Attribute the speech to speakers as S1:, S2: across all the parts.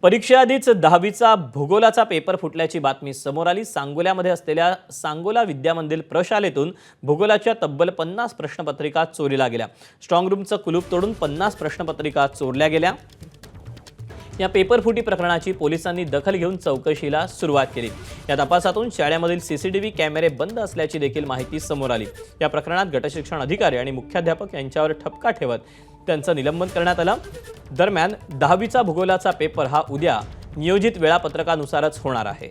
S1: परीक्षेआधीच 10वीचा भूगोलाचा पेपर फुटल्याची बातमी समोर आली। सांगोल्यामध्ये असलेल्या सांगोला विद्यामंदिर प्रशालेतून भूगोलाच्या तब्बल 50 प्रश्नपत्रिका चोरीला गेल्या। स्ट्रॉंग रूमचं कुलूप तोडून 50 प्रश्नपत्रिका चोरल्या गेल्या। या पेपर फुटी प्रकरणाची पोलिसांनी दखल घेऊन चौकशीला सुरुवात केली। या तपासातून शाळेमधील सीसीटीव्ही कॅमेरे बंद असल्याची देखील माहिती समोर आली। या प्रकरणात गटशिक्षण अधिकारी आणि मुख्याध्यापक यांच्यावर ठपका ठेवत त्यांचं निलंबन करण्यात आलं। दरम्यान 10वीचा भूगोलाचा पेपर हा उद्या नियोजित वेळापत्रकानुसारच होणार आहे।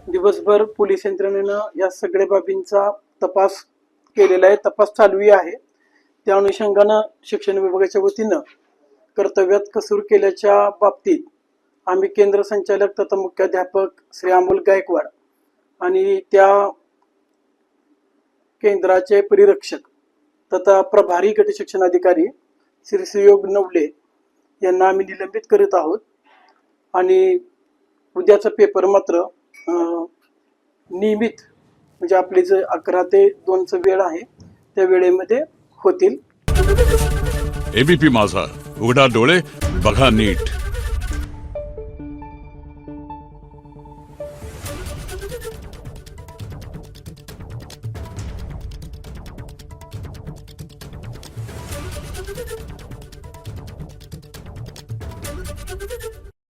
S2: दिवसभर पोलीस यंत्रणेनं या सगळ्या बाबींचा तपास केलेला आहे, तपास चालू आहे। त्या अनुषंगानं शिक्षण विभागाच्या वतीनं कर्तव्यात कसूर केल्याच्या बाबतीत आम्ही केंद्र संचालक तथा मुख्याध्यापक श्री अमोल गायकवाड आणि त्या केंद्राचे परिरक्षक तथा प्रभारी गट शिक्षण अधिकारी श्री सुयोग नवले यांना आम्ही निलंबित करीत आहोत आणि उद्याचा पेपर मात्र नियमित म्हणजे आपले जे 11 ते 2चा वेळ आहे त्या वेळेमध्ये होतील।
S3: एबीपी माझा, उघडा डोळे बघा नीट।